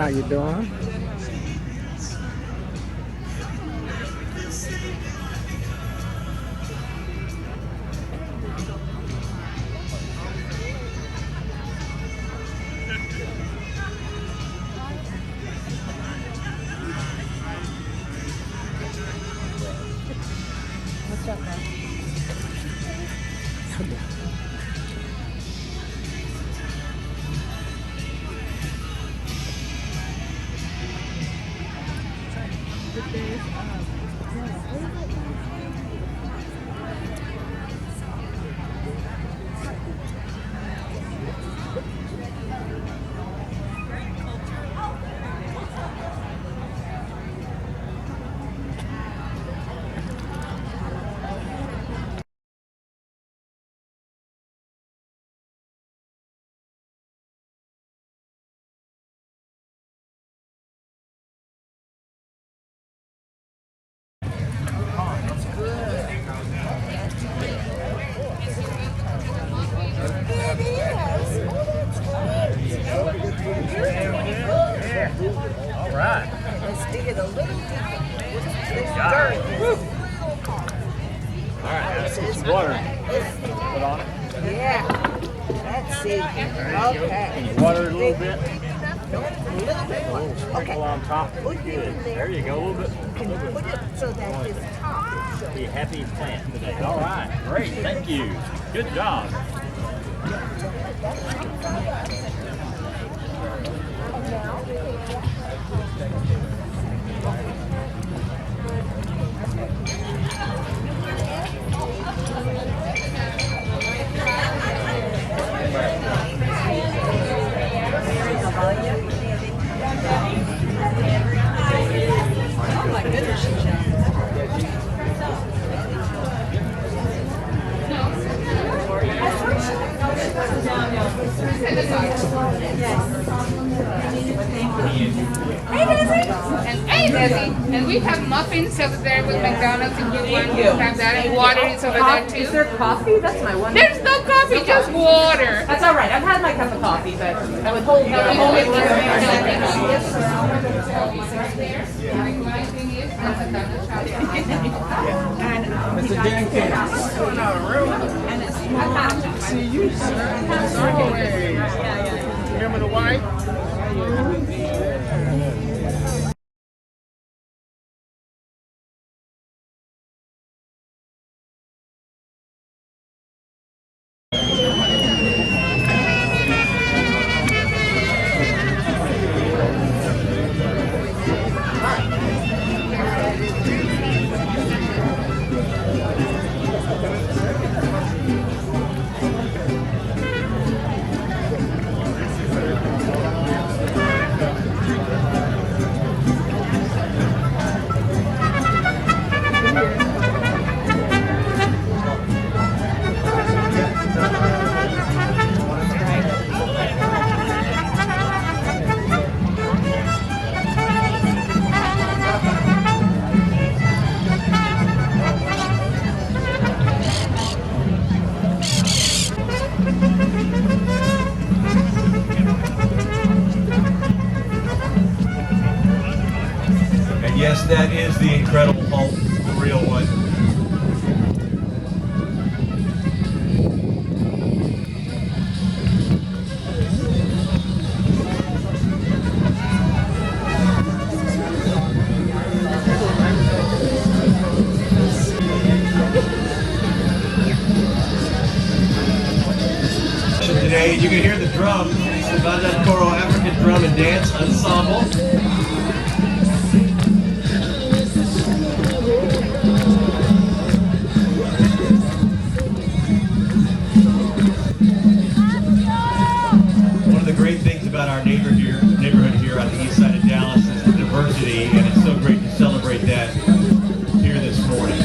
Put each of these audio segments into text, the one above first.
How you doing? What's up, man? All right. Let's dig it a little deeper. Got it. All right, now see some water. Put on it. Yeah. Let's see. Okay. Can you water it a little bit? A little bit more. Okay. Sprinkle on top. Put it Good. in There you go. A little bit. Can you put it so that his top is Be a happy plant today. All right. Great. Thank you. Good job. Oh my goodness, Hey, Desi. And we have muffins over there with McDonald's if you want to have that. And water is over there Is too. there coffee? That's my one. There's no coffee, just water. That's all right. I've had my cup of coffee, but I would hold Mr. Jenkins. See you, sir. Always. Remember the wife? And yes, that is the Incredible Hulk, the real one. Today, you can hear the drum, Banda Coro African Drum and Dance Ensemble. One of the great things about our neighborhood here on the east side of Dallas is the diversity, and it's so great to celebrate that here this morning.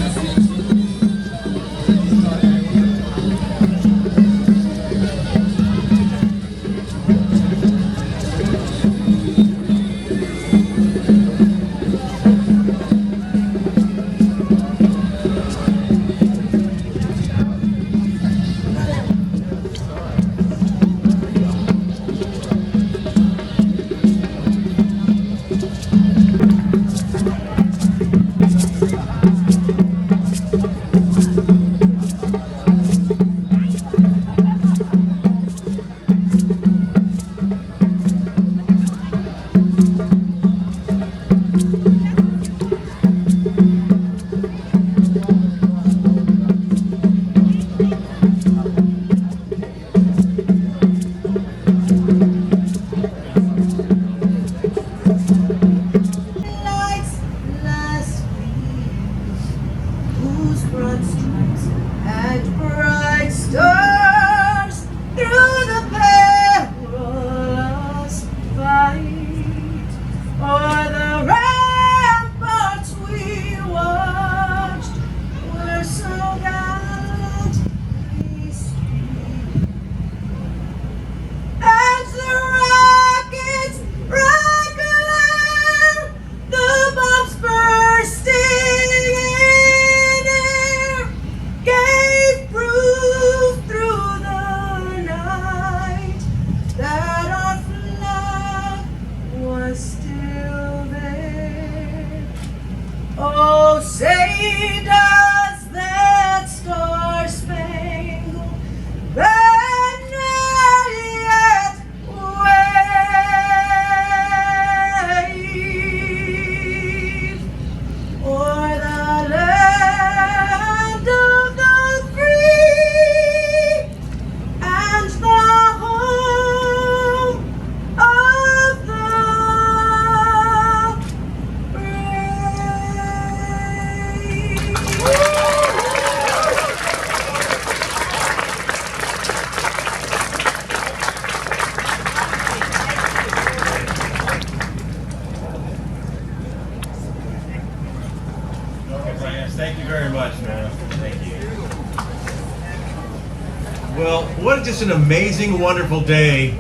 Well, what just an amazing, wonderful day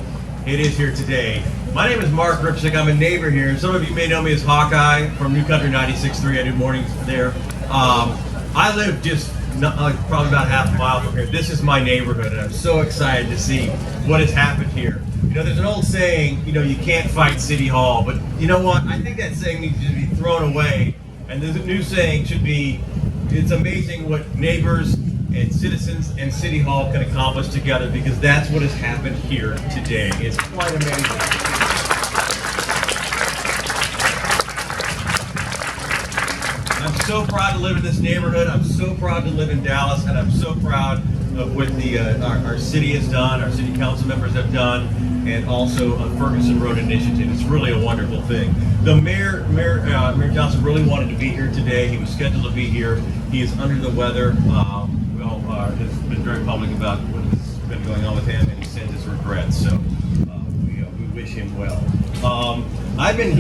it is here today. My name is Mark Ripchick. I'm a neighbor here. Some of you may know me as Hawkeye from New Country 96.3. I do mornings there. I live just probably about half a mile from here. This is my neighborhood, and I'm so excited to see what has happened here. You know, there's an old saying, you know, you can't fight City Hall, but you know what? I think that saying needs to be thrown away, and the new saying should be, it's amazing what neighbors and citizens and City Hall can accomplish together, because that's what has happened here today. It's quite amazing. I'm so proud to live in this neighborhood. I'm so proud to live in Dallas, and I'm so proud of what our city has done, our city council members have done, and also a Ferguson Road Initiative. It's really a wonderful thing. The Mayor Johnson really wanted to be here today. He was scheduled to be here. He is under the weather. Has been very public about what has been going on with him, and he sends his regrets. So we wish him well. I've been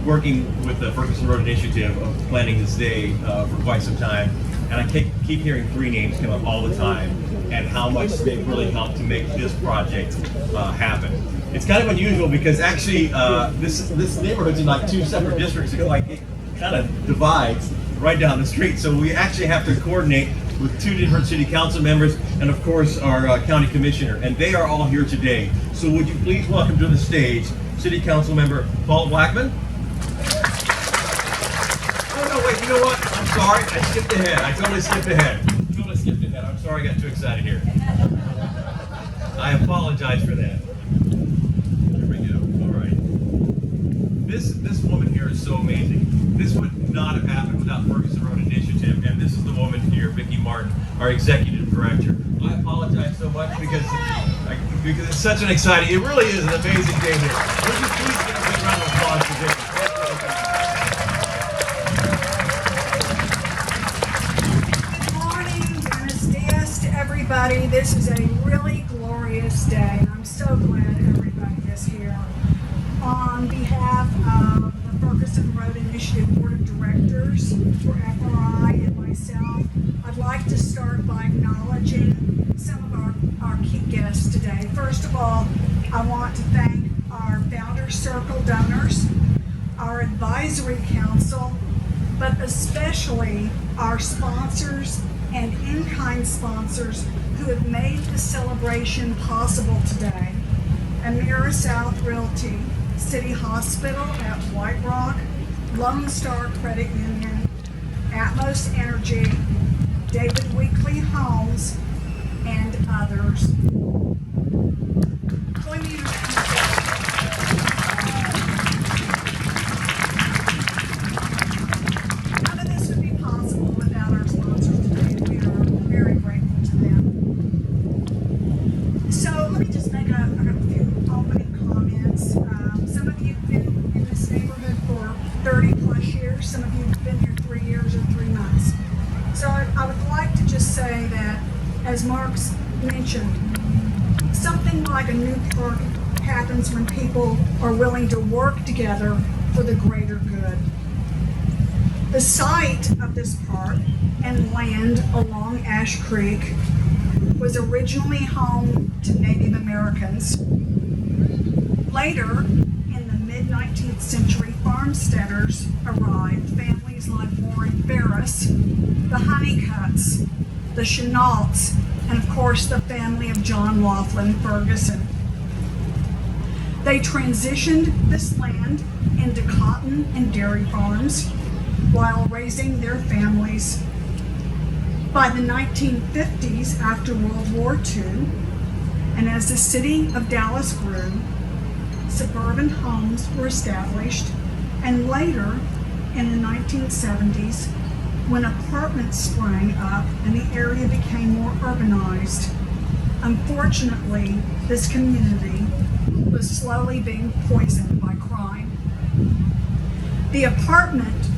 working with the Ferguson Road Initiative of planning this day for quite some time, and I keep hearing three names come up all the time, and how much they've really helped to make this project happen. It's kind of unusual because actually this neighborhood's in like two separate districts. It kind of divides right down the street, so we actually have to coordinate with two different city council members and of course our county commissioner, and they are all here today. So would you please welcome to the stage City Council Member Paul Blackman. Oh no, wait, you know what? I'm sorry, I skipped ahead. I totally skipped ahead. I'm sorry I got too excited here. I apologize for that. Here we go. All right. This woman here is so amazing. This would not have happened without Ferguson Road Initiative, and this is the woman here, Vicki Martin, our executive director. I apologize so much because it's such an exciting, it really is an amazing day here. Would you please give a big round of applause for Vicki? Good morning, buenos dias to everybody. This is a really glorious day, and I'm so glad everybody is here. On behalf of the Ferguson Road Initiative Board of Directors, for FRI and myself, I'd like to start by acknowledging some of our key guests today. First of all, I want to thank our Founders Circle donors, our advisory council, but especially our sponsors and in-kind sponsors who have made the celebration possible today. Amira South Realty, City Hospital at White Rock, Lone Star Credit Union, Atmos Energy, David Weekly Homes, and others. Join me in none of this would be possible without our sponsors today, and we are very grateful to them. So let me just make a few opening comments. Some of you have been in this neighborhood for 30 plus years. Some of you have been here 3 years or 3 months. So I would like to just say that, as Mark's mentioned, something like a new park happens when people are willing to work together for the greater good. The site of this park and land along Ash Creek was originally home to Native Americans. Later, in the mid-19th century, farmsteaders arrived, families like Warren Ferris, the Honeycutts, the Chenaults, and of course the family of John Laughlin Ferguson. They transitioned this land into cotton and dairy farms while raising their families. By the 1950s, after World War II, and as the city of Dallas grew, suburban homes were established, and later, in the 1970s, when apartments sprang up and the area became more urbanized. Unfortunately, this community was slowly being poisoned by crime. The apartment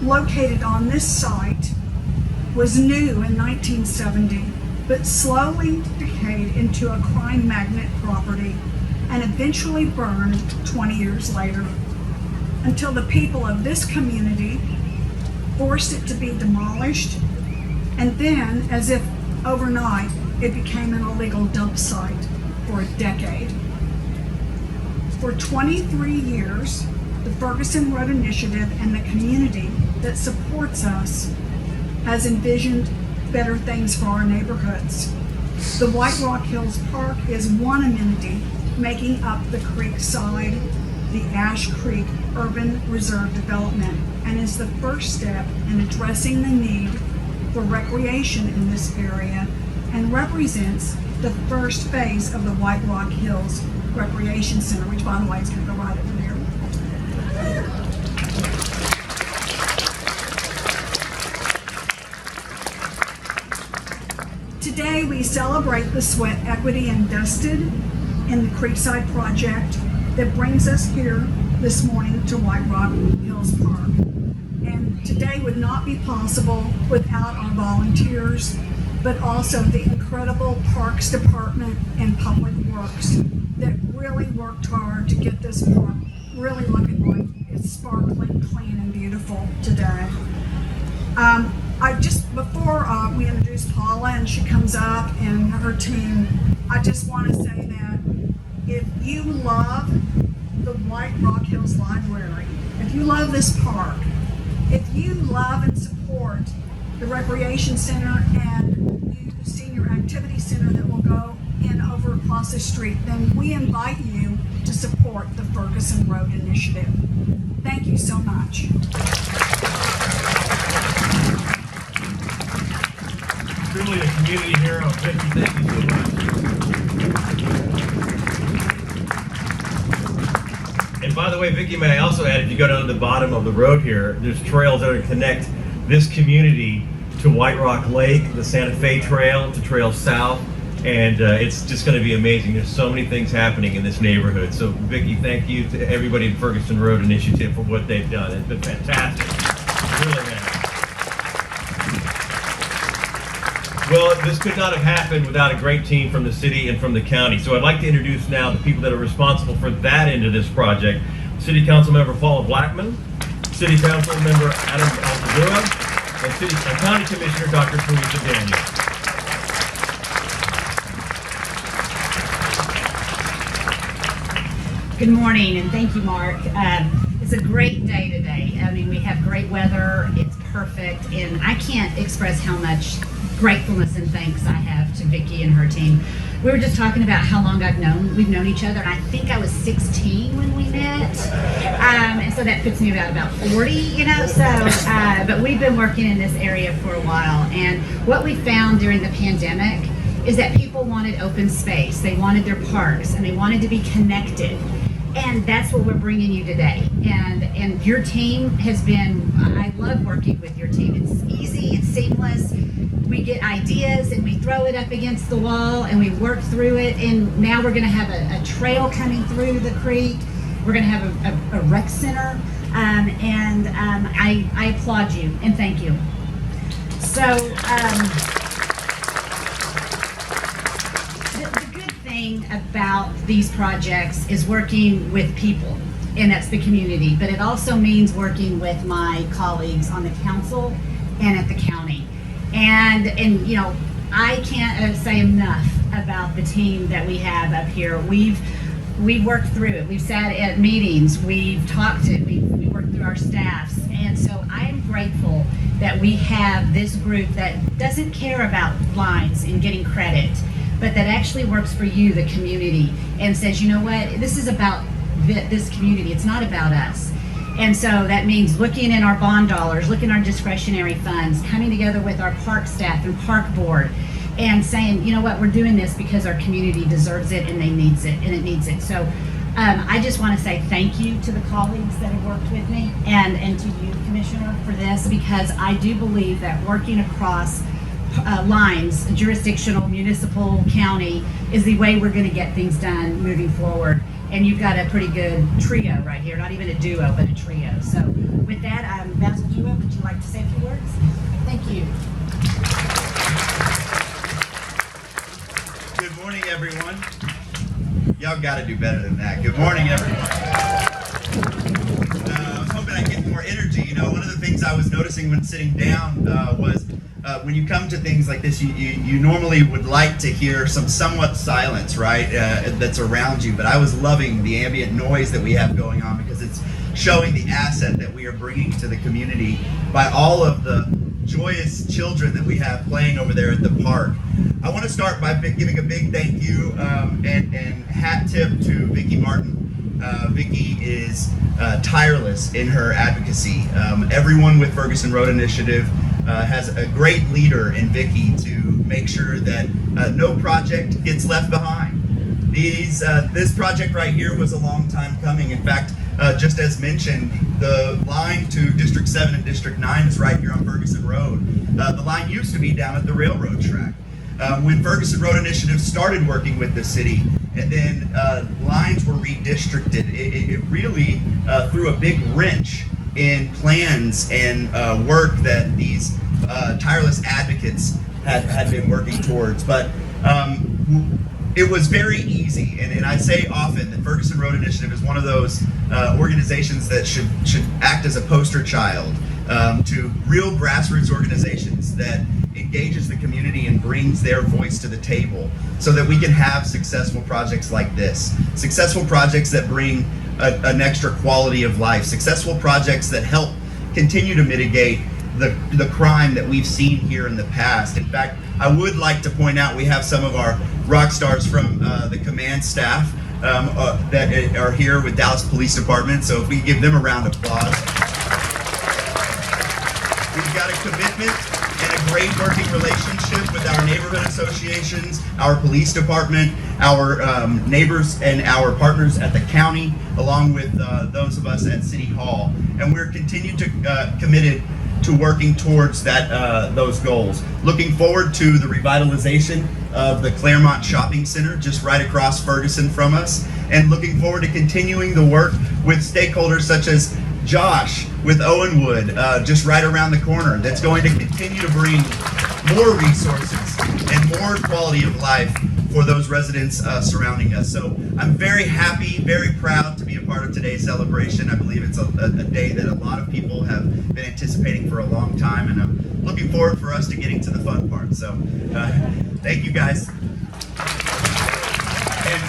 located on this site was new in 1970, but slowly decayed into a crime magnet property and eventually burned 20 years later, until the people of this community forced it to be demolished, and then, as if overnight, it became an illegal dump site for a decade. For 23 years, the Ferguson Road Initiative and the community that supports us has envisioned better things for our neighborhoods. The White Rock Hills Park is one amenity making up the Creekside, the Ash Creek Urban Reserve Development, and is the first step in addressing the need for recreation in this area and represents the first phase of the White Rock Hills Recreation Center, which by the way is going to go right over there. Today we celebrate the sweat, equity, invested in the Creekside project that brings us here this morning to White Rock Hills Park. And today would not be possible without our volunteers, but also the incredible Parks Department and Public Works that really worked hard to get this park really looking like it's sparkling, clean, and beautiful today. Before we introduce Paula and she comes up and her team, I just want to say that if you love the White Rock Hills Library, if you love this park, if you love and support the Recreation Center and the new Senior Activity Center that will go in over across the street, then we invite you to support the Ferguson Road Initiative. Thank you so much. Truly a community hero. Vicki, thank you so much. And by the way, Vicki, may I also add, if you go down to the bottom of the road here, there's trails that are to connect this community to White Rock Lake, the Santa Fe Trail, to Trail South, and it's just going to be amazing. There's so many things happening in this neighborhood. So, Vicki, thank you to everybody in Ferguson Road Initiative for what they've done. It's been fantastic. Really has. Well, this could not have happened without a great team from the city and from the county. So I'd like to introduce now the people that are responsible for that end of this project. City Council Member Paula Blackman, City Council Member Adam Alcazua, and County Commissioner Dr. Teresa Daniel. Good morning, and thank you, Mark. It's a great day today. I mean, we have great weather. It's perfect, and I can't express how much gratefulness and thanks I have to Vicki and her team. We were just talking about how long we've known each other, and I think I was 16 when we met, and so that puts me about 40, you know, but we've been working in this area for a while, and what we found during the pandemic is that people wanted open space, they wanted their parks, and they wanted to be connected. And that's what we're bringing you today. And your team has been, I love working with your team. It's easy, it's seamless. We get ideas and we throw it up against the wall and we work through it. And now we're gonna have a trail coming through the creek. We're gonna have a rec center. I applaud you and thank you. So, about these projects is working with people, and that's the community, but it also means working with my colleagues on the council and at the county. And you know, I can't say enough about the team that we have up here. We've worked through it. We've sat at meetings, we've talked it, we worked through our staffs, and so I'm grateful that we have this group that doesn't care about lines and getting credit, but that actually works for you, the community, and says, you know what, this is about this community, it's not about us. And so that means looking in our bond dollars, looking at our discretionary funds, coming together with our park staff and park board, and saying, you know what, we're doing this because our community deserves it and it needs it. So I just want to say thank you to the colleagues that have worked with me and to you, Commissioner, for this, because I do believe that working across lines, jurisdictional, municipal, county, is the way we're going to get things done moving forward. And you've got a pretty good trio right here, not even a duo, but a trio. So with that, Basil Truett, would you like to say a few words? Thank you. Good morning, everyone. Y'all got to do better than that. Good morning, everyone. I was hoping I'd get more energy. You know, one of the things I was noticing when sitting down was when you come to things like this, you normally would like to hear some somewhat silence, right, that's around you. But I was loving the ambient noise that we have going on because it's showing the asset that we are bringing to the community by all of the joyous children that we have playing over there at the park. I want to start by giving a big thank you and hat tip to Vicki Martin. Vicki is tireless in her advocacy. Everyone with Ferguson Road Initiative has a great leader in Vicki to make sure that no project gets left behind. This project right here was a long time coming. In fact, just as mentioned, the line to District 7 and District 9 is right here on Ferguson Road. The line used to be down at the railroad track. When Ferguson Road Initiative started working with the city, and then lines were redistricted, it really threw a big wrench in plans and work that these tireless advocates had been working towards. But it was very easy, and I say often that Ferguson Road Initiative is one of those organizations that should act as a poster child to real grassroots organizations that engages the community and brings their voice to the table so that we can have successful projects like this. Successful projects that bring an extra quality of life. Successful projects that help continue to mitigate the crime that we've seen here in the past. In fact, I would like to point out we have some of our rock stars from the command staff that are here with Dallas Police Department, so if we give them a round of applause. We've got a commitment and a great working relationship with our neighborhood associations, our police department, our neighbors and our partners at the county, along with those of us at City Hall. And we're committed to working towards those goals. Looking forward to the revitalization of the Claremont Shopping Center just right across Ferguson from us, and looking forward to continuing the work with stakeholders such as Josh with Owenwood just right around the corner, that's going to continue to bring more resources and more quality of life for those residents surrounding us. So I'm very happy, very proud to be a part of today's celebration. I believe it's a day that a lot of people have been anticipating for a long time, and I'm looking forward for us to getting to the fun part. So thank you guys. And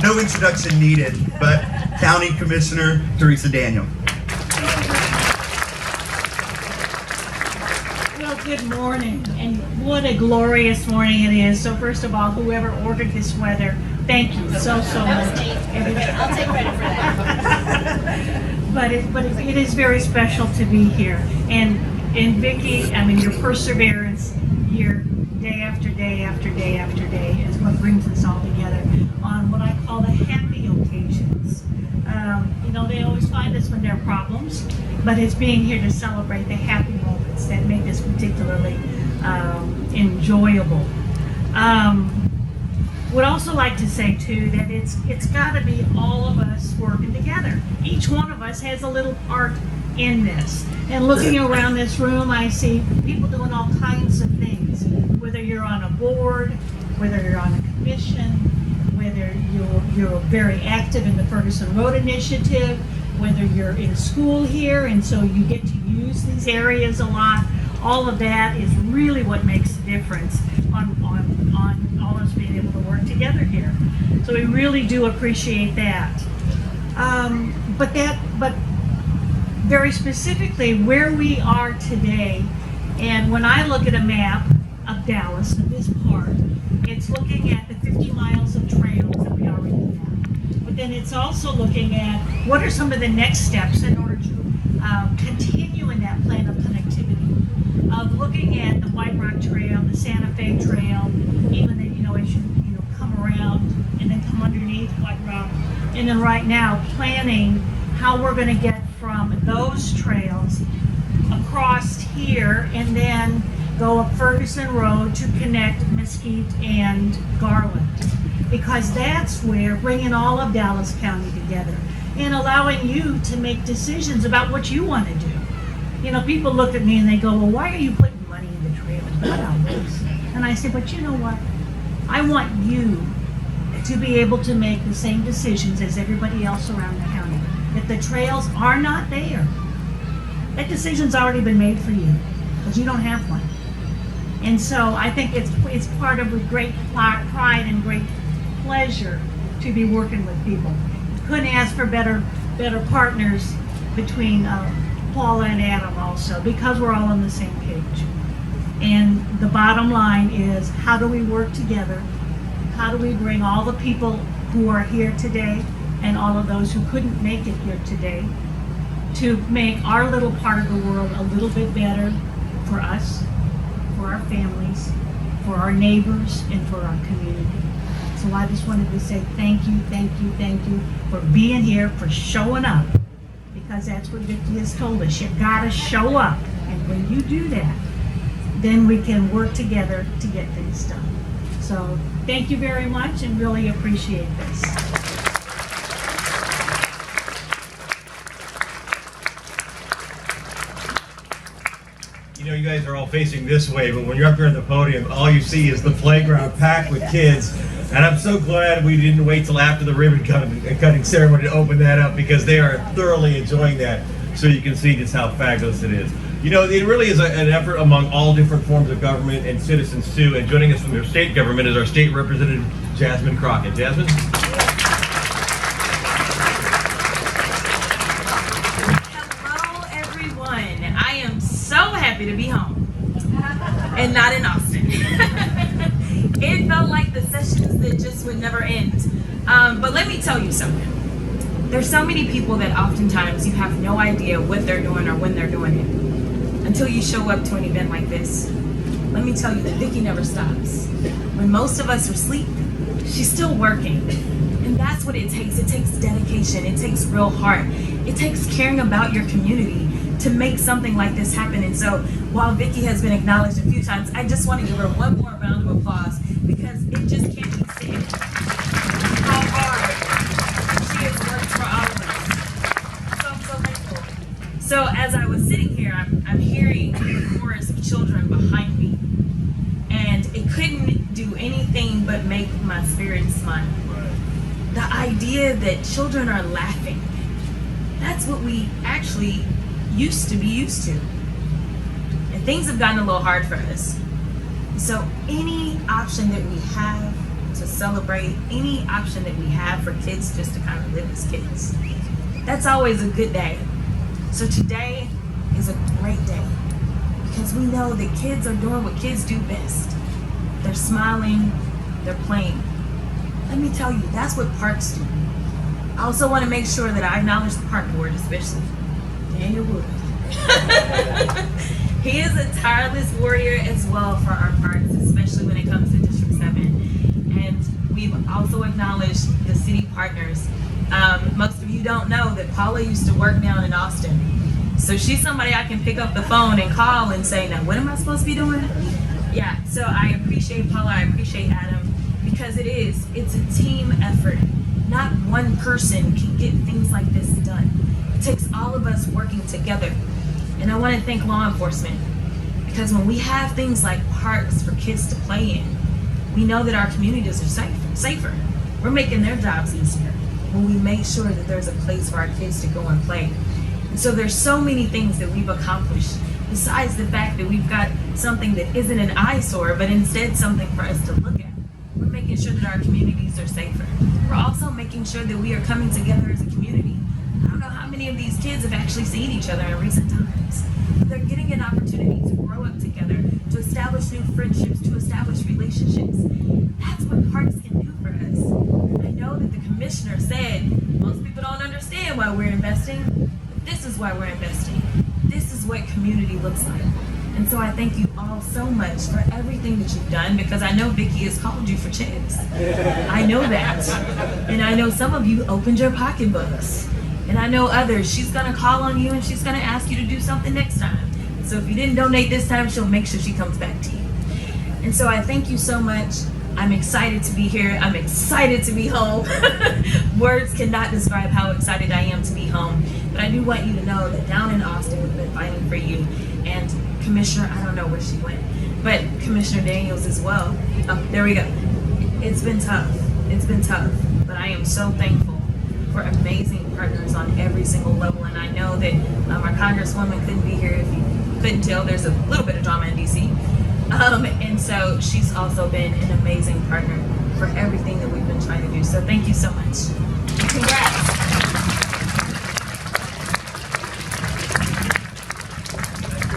no introduction needed, but County Commissioner Teresa Daniel. Good morning, and what a glorious morning it is. So first of all, whoever ordered this weather, thank you so much. I'll take credit for that. but it is very special to be here. And Vicki, I mean, your perseverance here, day after day after day after day, is what brings us all together on what I call the happy occasions. They always find us when there are problems, but it's being here to celebrate the happy moments that make this particularly enjoyable. Would also like to say too that it's got to be all of us working together. Each one of us has a little part in this. And looking around this room, I see people doing all kinds of things. Whether you're on a board, whether you're on a commission, whether you're very active in the Ferguson Road Initiative, whether you're in school here and so you get to use these areas a lot. All of that is really what makes the difference on all of us being able to work together here. So we really do appreciate that. But very specifically where we are today, and when I look at a map of Dallas, of this part, it's looking at the 50 miles of trails that we already have. But then it's also looking at what are some of the next steps in order to continue in that plan of connectivity, of looking at the White Rock Trail, the Santa Fe Trail, even as you come around and then come underneath White Rock, and then right now planning how we're going to get from those trails across here and then go up Ferguson Road to connect Mesquite and Garland, because that's where bringing all of Dallas County together and allowing you to make decisions about what you want to do. People look at me and they go, well, why are you putting money in the trails? What else? And I say, but you know what? I want you to be able to make the same decisions as everybody else around the county. If the trails are not there, that decision's already been made for you. because you don't have one. And so I think it's part of with great pride and great pleasure to be working with people. Couldn't ask for better partners between Paula and Adam also, because we're all on the same page. And the bottom line is, how do we work together? How do we bring all the people who are here today and all of those who couldn't make it here today to make our little part of the world a little bit better for us, for our families, for our neighbors, and for our community. So I just wanted to say thank you, thank you, thank you for being here, for showing up, because that's what Vicki has told us. You gotta show up, and when you do that, then we can work together to get things done. So thank you very much, and really appreciate this. You know, you guys are all facing this way, but when you're up here on the podium, all you see is the playground packed with kids. And I'm so glad we didn't wait till after the ribbon cutting ceremony to open that up, because they are thoroughly enjoying that, so you can see just how fabulous it is. You know, it really is an effort among all different forms of government and citizens too. And joining us from their state government is our state representative, Jasmine Crockett. Jasmine? Hello, everyone. I am so happy to be home and not in Austin. It felt like the sessions that just would never end. But let me tell you something. There's so many people that oftentimes you have no idea what they're doing or when they're doing it until you show up to an event like this. Let me tell you that Vicki never stops. When most of us are asleep, she's still working. And that's what it takes. It takes dedication. It takes real heart. It takes caring about your community to make something like this happen. And so while Vicki has been acknowledged a few times, I just want to give her one more round of applause, because it just can't be said how hard she has worked for all of us. So I'm so thankful. So as I was sitting here, I'm hearing the chorus of children behind me, and it couldn't do anything but make my spirit smile. The idea that children are laughing, that's what we actually used to be used to. And things have gotten a little hard for us. So any option that we have to celebrate, any option that we have for kids just to kind of live as kids, that's always a good day. So today is a great day, because we know that kids are doing what kids do best. They're smiling, they're playing. Let me tell you, that's what parks do. I also want to make sure that I acknowledge the park board, especially Daniel Wood. He is a tireless warrior as well for our parks, especially when it comes to District 7. And we've also acknowledged the city partners. Most of you don't know that Paula used to work down in Austin. So she's somebody I can pick up the phone and call and say, now what am I supposed to be doing? Yeah, so I appreciate Paula, I appreciate Adam, because it's a team effort. Not one person can get things like this done. It takes all of us working together. And I want to thank law enforcement, because when we have things like parks for kids to play in, we know that our communities are safer. We're making their jobs easier when we make sure that there's a place for our kids to go and play. And so there's so many things that we've accomplished, besides the fact that we've got something that isn't an eyesore, but instead something for us to look at. We're making sure that our communities are safer. We're also making sure that we are coming together as a community. I don't know how many of these kids have actually seen each other in recent times. They're getting an opportunity to grow up together, to establish new friendships, to establish relationships. That's what parks can do for us. I know that the commissioner said most people don't understand why we're investing, but this is why we're investing. This is what community looks like. And so I thank you all so much for everything that you've done, because I know Vicki has called you for checks. I know that. And I know some of you opened your pocketbooks. And I know others, she's gonna call on you and she's gonna ask you to do something next time. So if you didn't donate this time, she'll make sure she comes back to you. And so I thank you so much. I'm excited to be here. I'm excited to be home. Words cannot describe how excited I am to be home. But I do want you to know that down in Austin, we've been fighting for you. And Commissioner, I don't know where she went, but Commissioner Daniels as well. Oh, there we go. It's been tough. It's been tough. But I am so thankful for amazing partners on every single level. And I know that our Congresswoman couldn't be here if you until there's a little bit of drama in DC. And so she's also been an amazing partner for everything that we've been trying to do. So thank you so much. Congrats.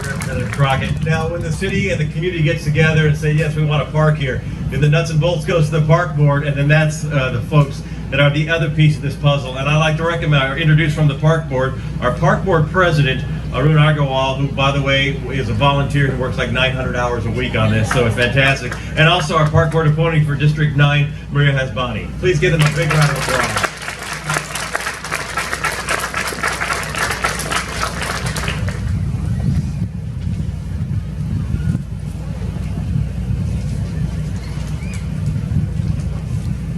Representative Crockett. Now, when the city and the community gets together and say, yes, we want to park here, then the nuts and bolts goes to the park board, and then that's the folks that are the other piece of this puzzle. And I'd like to recommend or introduce from the park board our park board president, Arun Agarwal, who, by the way, is a volunteer who works like 900 hours a week on this, so it's fantastic. And also our park board appointee for District 9, Maria Hasbani. Please give them a big round of applause.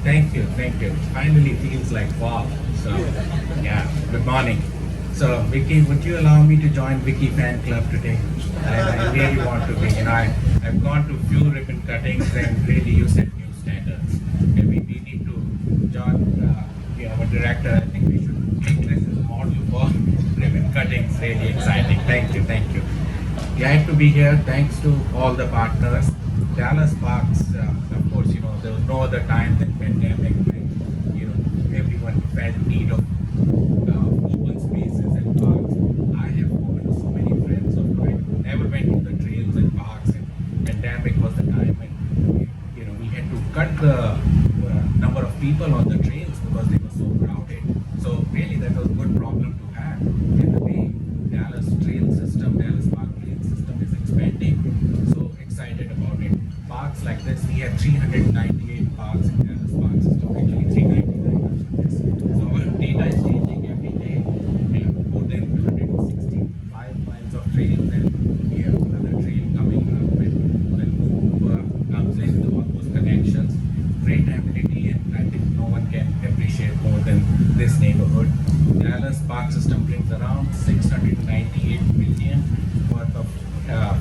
Thank you. Finally feels like fall. So, yeah, good morning. So, Vicky, would you allow me to join Vicky fan club today? I really want to be. I've gone to few ribbon cuttings and really you set new standards. And we need to join our director. I think we should take this as a model for ribbon cuttings. Really exciting. Thank you. Glad to be here. Thanks to all the partners. Dallas Parks, of course, there was no other time than pandemic when, everyone felt need of open spaces and parks. I have spoken to so many friends of mine who never went to the trails and parks, and pandemic was the time when, we had to cut the number of people on the trails because they were so crowded. So really that was a good problem to have. And the way Dallas Park trail system is expanding. So excited about it. Parks like this, we have 398 parks in Dallas Park system, actually 399. So our data is changing every day. We have more than 165 miles of trails, and we have another trail coming up when Move comes in, all those connections. Great amenity, and I think no one can appreciate more than this neighborhood. Dallas Park system brings around 698 million worth of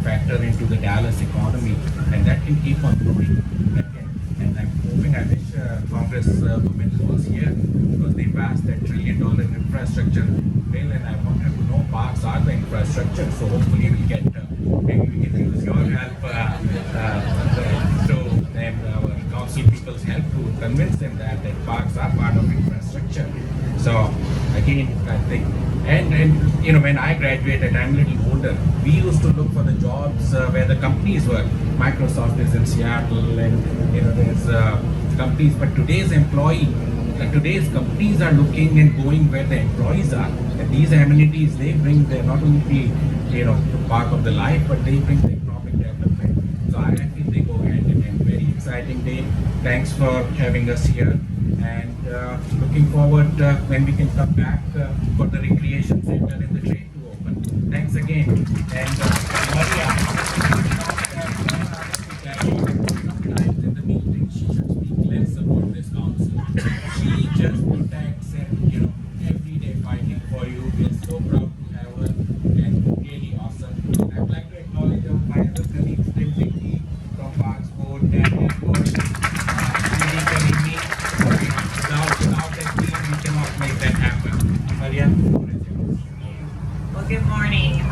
factor into the Dallas economy, and that can keep on growing. And I'm hoping, I wish Congresswoman was here because they passed that $1 trillion infrastructure bill, and I want to know parks are the infrastructure. So hopefully we get maybe we can use your help and our council people's help to convince them that parks are part of infrastructure. So again, I think, and when I graduated, I'm a little older. We used to look for the jobs where the companies were. Microsoft is in Seattle, and there's companies. But today's companies are looking and going where the employees are. And these amenities they bring, they're not only part of the life, but they bring the economic development. So I think they go hand in hand. Very exciting day. Thanks for having us here. And looking forward when we can come back for the recreation center and the train to open. Thanks again. And sometimes in the meeting she should speak less about this council. She just protects and every day fighting for you. We're so proud to have her and really awesome. I'd like to acknowledge my other colleagues, Vicky from Parks Board and Board. Without that team, we cannot make that happen. Maria, Well, good morning.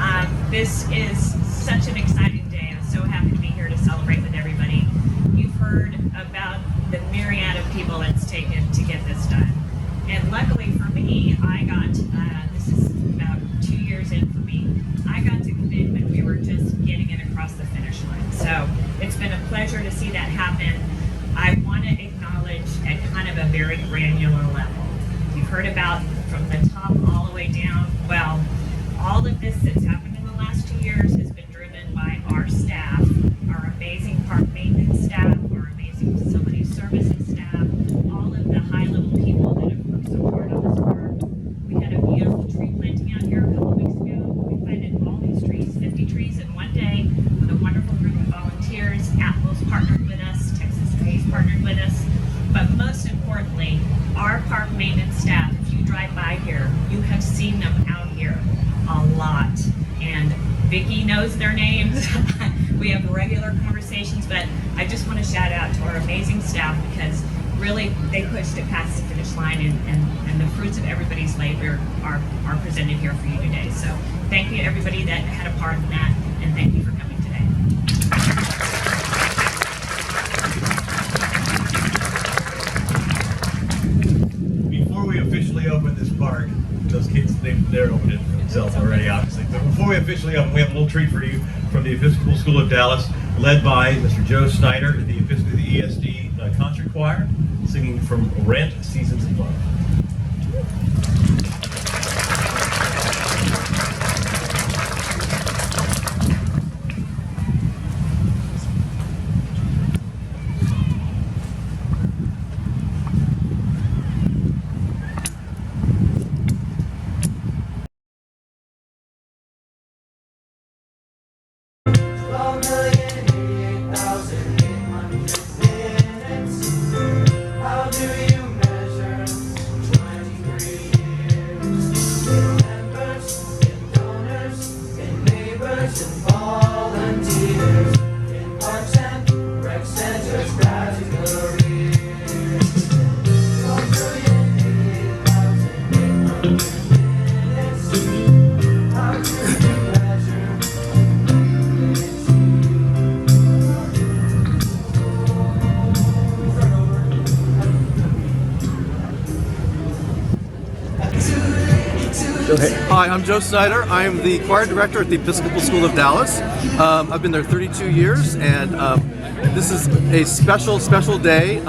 This is such an exciting day. I'm so happy to be here to celebrate with everybody. You've heard about the myriad of people it's taken to get this done. And luckily for me, I got, this is about 2 years in for me, I got to commit when we were just getting it across the finish line. So it's been a pleasure to see that happen. I want to acknowledge at kind of a very granular level. You've heard about from the top all the way down. Well, all of this that's happened in the last 2 years has been driven by our staff, our amazing park maintenance staff, our amazing facility services staff, all of the high-level people that have worked so hard on this work. We had a beautiful tree planting out here a couple weeks ago. We planted all these trees, 50 trees in one day with a wonderful group of volunteers. Apple's partnered with us, Texas Bay's partnered with us. But most importantly, our park maintenance staff, if you drive by here, you have seen them out here a lot. And Vicki knows their names. We have regular conversations, but I just want to shout out to our amazing staff because really they pushed it past the finish line, and the fruits of everybody's labor are presented here for you today. So thank you to everybody that had a part in that. and thank you for coming today. Before we officially open this park, those kids, they're opening it for themselves already, obviously. But before we officially open, we have a little treat for you from the Episcopal School of Dallas, led by Mr. Joe Snyder, the ESD concert choir, singing from Rent, Seasons of Love. Hi, I'm Joe Snyder. I'm the choir director at the Episcopal School of Dallas. I've been there 32 years, and this is a special, special day.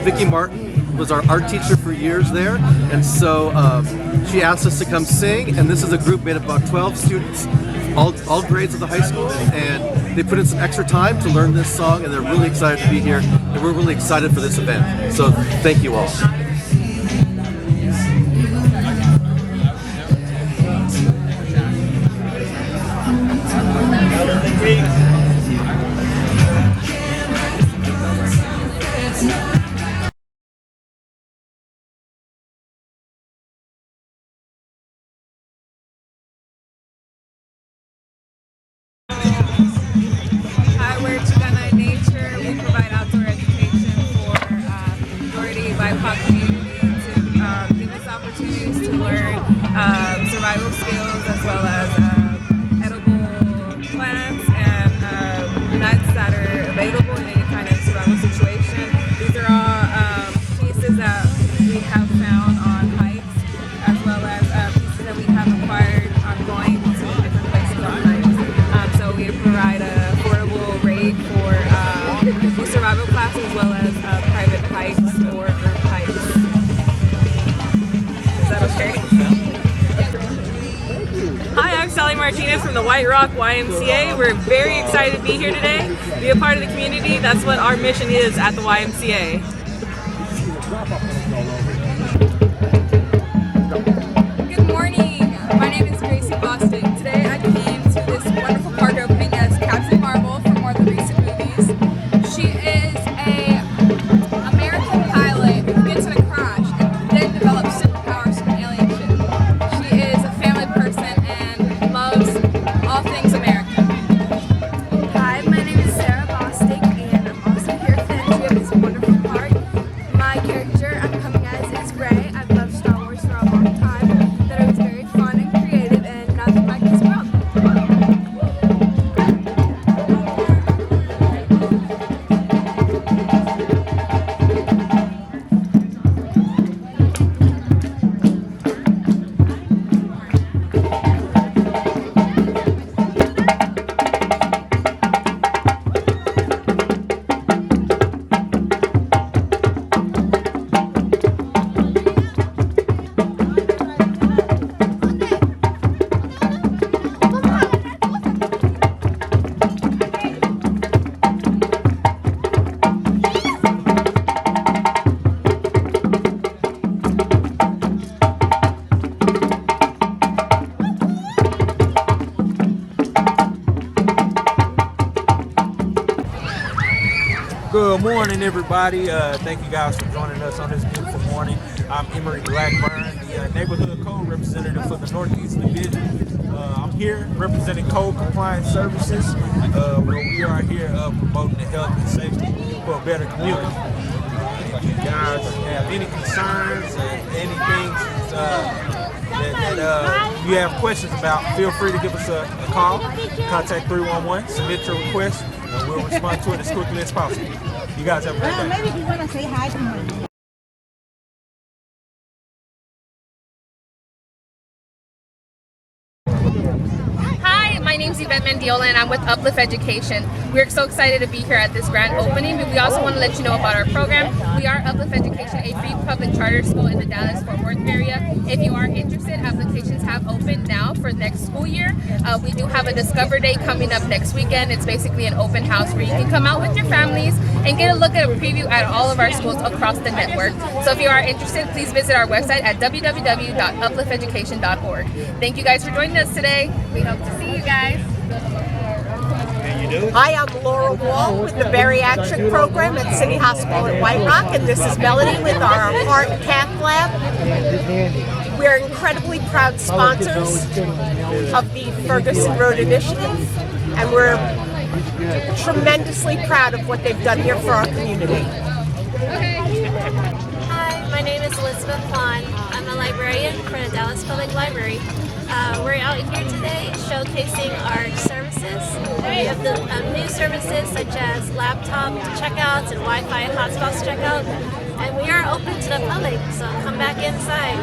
Vicki Martin was our art teacher for years there, and so she asked us to come sing, and this is a group made of about 12 students, all grades of the high school, and they put in some extra time to learn this song, and they're really excited to be here, and we're really excited for this event. So thank you all. Hi, we're Chicana Nature. We provide outdoor education for minority BIPOC community to give us opportunities to learn survival skills as well as edible plants and nuts that are available in any kind of survival situation. These are all pieces that we have found on hikes as well as pieces that we have acquired on going to different places on hikes. So we provide a affordable rate for survival classes as well as private hikes or group hikes. Is that okay? Hi, I'm Sally Martinez from the White Rock YMCA. We're very excited to be here today, be a part of the community. That's what our mission is at the YMCA. Good morning. My name is Gracie Boston. Today I came to this wonderful park opening as Captain Marvel from one of the recent movies. She is an American pilot who gets in a crash and then develops superpowers from an alien ship. She is a family person and loves all things American. Hi, my name is Sarah Bostic, and I'm also here for the entry of this wonderful park. My character I'm coming as is Rey. I've loved Star Wars for a long time. That it was very fun and creative, and nothing like this world. Good morning, everybody. Thank you guys for joining us on this beautiful morning. I'm Emery Blackburn, the neighborhood code representative for the Northeast Division. I'm here representing Code Compliance Services, where we are here promoting the health and safety for a better community. If you guys have any concerns or anything that you have questions about, feel free to give us a call. Contact 311, submit your request, and we'll respond to it as quickly as possible. You guys have a great day. Maybe if you want to say hi to me. Hi, my name's Yvette Mendiola and I'm with Uplift Education. We're so excited to be here at this grand opening, but we also want to let you know about our program. We are Uplift Education, a free public charter school in the Dallas-Fort Worth area. If you are interested, applications have opened now for next school year. We do have a Discover Day coming up next weekend. It's basically an open house where you can come out with your families and get a look at a preview at all of our schools across the network. So if you are interested, please visit our website at www.uplifteducation.org. Thank you guys for joining us today. We hope to see you guys. Hi, I'm Laura Wall with the Bariatric Program at City Hospital at White Rock, and this is Melody with our Heart Cath Lab. We're incredibly proud sponsors of the Ferguson Road Initiative, and we're tremendously proud of what they've done here for our community. Hi, my name is Elizabeth Kwan. I'm a librarian for the Dallas Public Library. We're out here today showcasing our services. We have the new services such as laptop checkouts and Wi-Fi hotspots checkout, and we are open to the public, so come back inside.